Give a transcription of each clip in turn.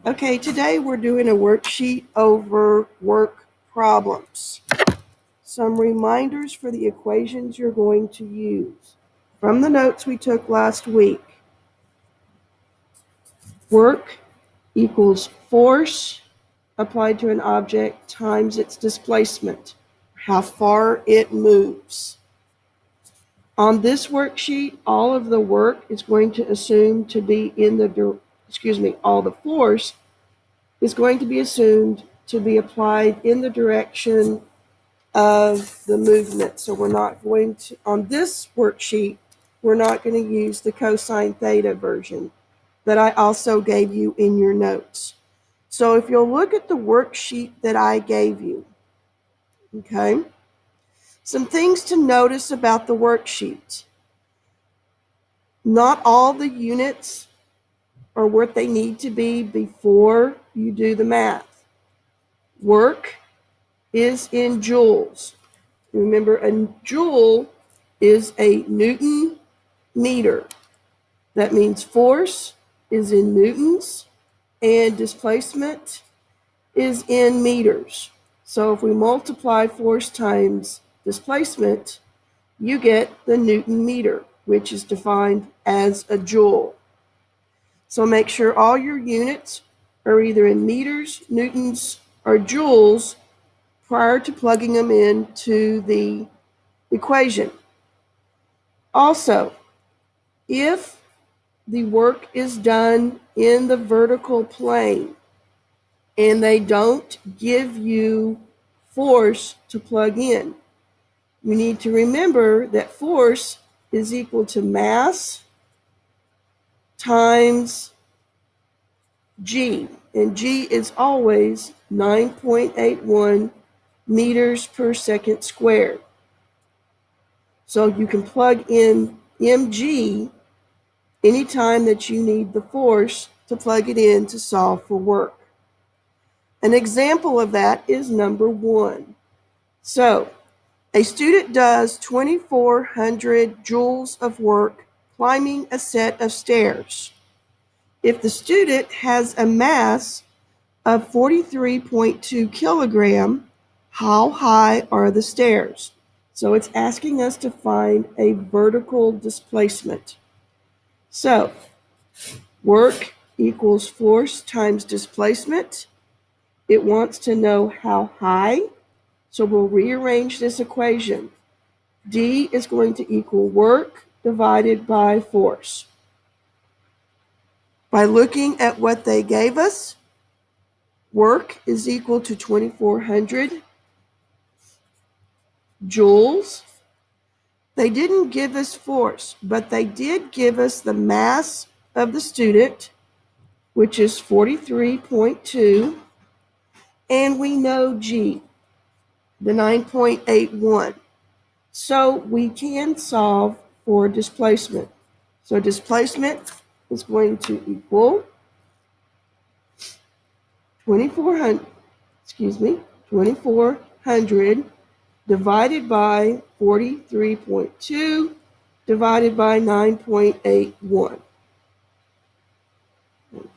Okay, today we're doing a worksheet over work problems. Some reminders for the equations you're going to use. From the notes we took last week, work equals force applied to an object times its displacement, how far it moves. On this worksheet, all of the work is going to assume to be in the, all the force is going to be assumed to be applied in the direction of the movement. So we're not going to, on this worksheet, we're not going to use the cosine theta version that I also gave you in your notes. So if you'll look at the worksheet that I gave you, okay, some things to notice about the worksheet. Not all the units are what they need to be before you do the math. Work is in joules. Remember, a joule is a Newton meter. That means force is in newtons and displacement is in meters. So if we multiply force times displacement, you get the Newton meter, which is defined as a joule. So make sure all your units are either in meters, newtons, or joules prior to plugging them into the equation. Also, if the work is done in the vertical plane and they don't give you force to plug in, you need to remember that force is equal to mass times G, and G is always 9.81 meters per second squared. So you can plug in mg anytime that you need the force to plug it in to solve for work. An example of that is number 1. So a student does 2,400 joules of work climbing a set of stairs. If the student has a mass of 43.2 kilogram, how high are the stairs? So it's asking us to find a vertical displacement. So work equals force times displacement. It wants to know how high, so we'll rearrange this equation. D is going to equal work divided by force. By looking at what they gave us, work is equal to 2,400 joules. They didn't give us force, but they did give us the mass of the student, which is 43.2, and we know G, the 9.81. So we can solve for displacement. So displacement is going to equal 2,400 divided by 43.2 divided by 9.81.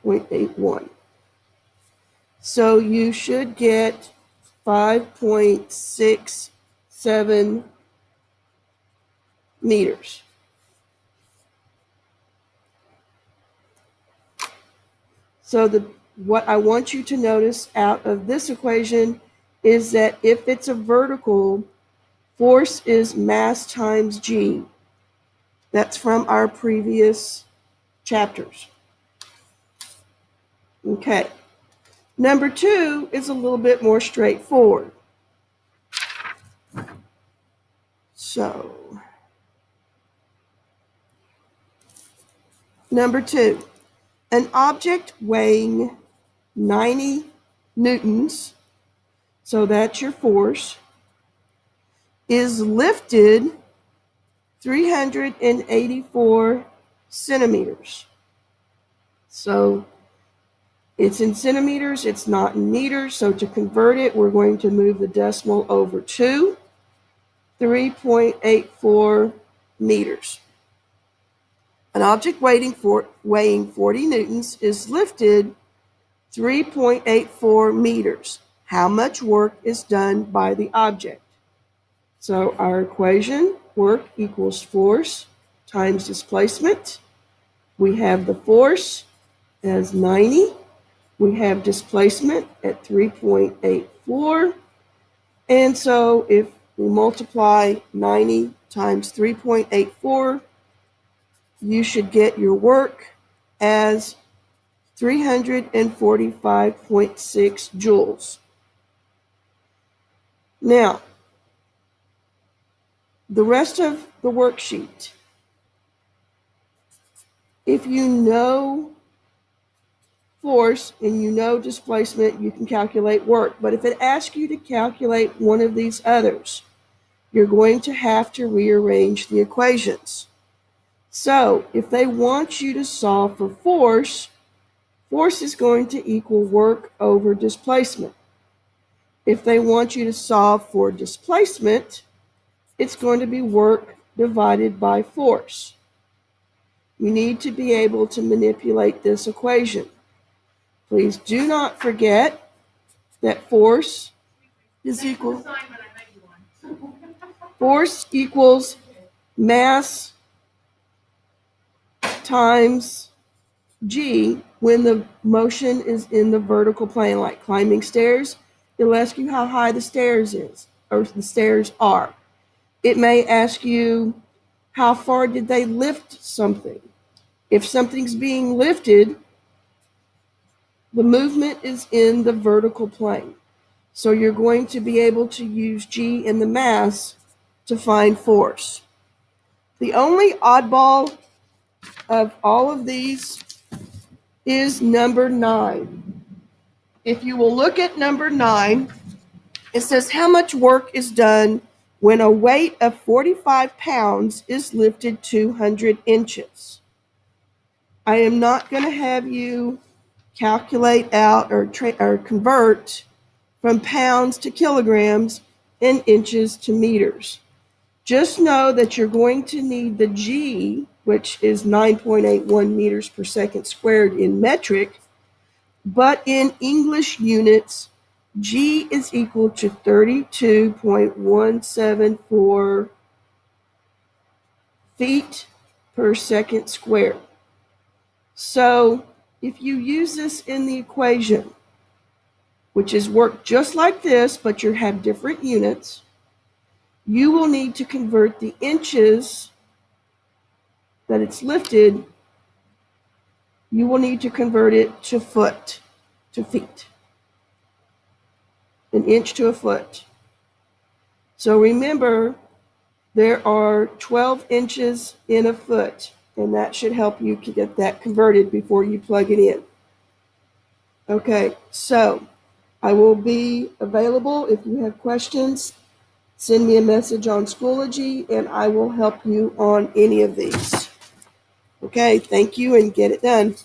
0.81. So you should get 5.67 meters. So what I want you to notice out of this equation is that if it's a vertical, force is mass times G. That's from our previous chapters. Okay. Number 2 is a little bit more straightforward. So, number 2, an object weighing 90 newtons, so that's your force, is lifted 384 centimeters. So it's in centimeters, it's not in meters, so to convert it, we're going to move the decimal over 2, 3.84 meters. An object weighing 40 newtons is lifted 3.84 meters. How much work is done by the object? So our equation, work equals force times displacement. We have the force as 90. We have displacement at 3.84. And so if we multiply 90 times 3.84, you should get your work as 345.6 joules. Now, the rest of the worksheet, if you know force and you know displacement, you can calculate work. But if it asks you to calculate one of these others, you're going to have to rearrange the equations. So if they want you to solve for force, force is going to equal work over displacement. If they want you to solve for displacement, it's going to be work divided by force. You need to be able to manipulate this equation. Please do not forget that force equals mass times g when the motion is in the vertical plane, like climbing stairs. It'll ask you how high the stairs is, or the stairs are. It may ask you how far did they lift something. If something's being lifted, the movement is in the vertical plane. So you're going to be able to use G in the mass to find force. The only oddball of all of these is number 9. If you will look at number 9, it says how much work is done when a weight of 45 pounds is lifted 200 inches. I am not going to have you calculate out or convert from pounds to kilograms and inches to meters. Just know that you're going to need the G, which is 9.81 meters per second squared in metric, but in English units, G is equal to 32.174 feet per second squared. So if you use this in the equation, which is work just like this, but you have different units, you will need to convert the inches that it's lifted, you will need to convert it to feet. An inch to a foot. So remember, there are 12 inches in a foot, and that should help you get that converted before you plug it in. Okay, so I will be available if you have questions. Send me a message on Schoology, and I will help you on any of these. Okay, thank you, and get it done.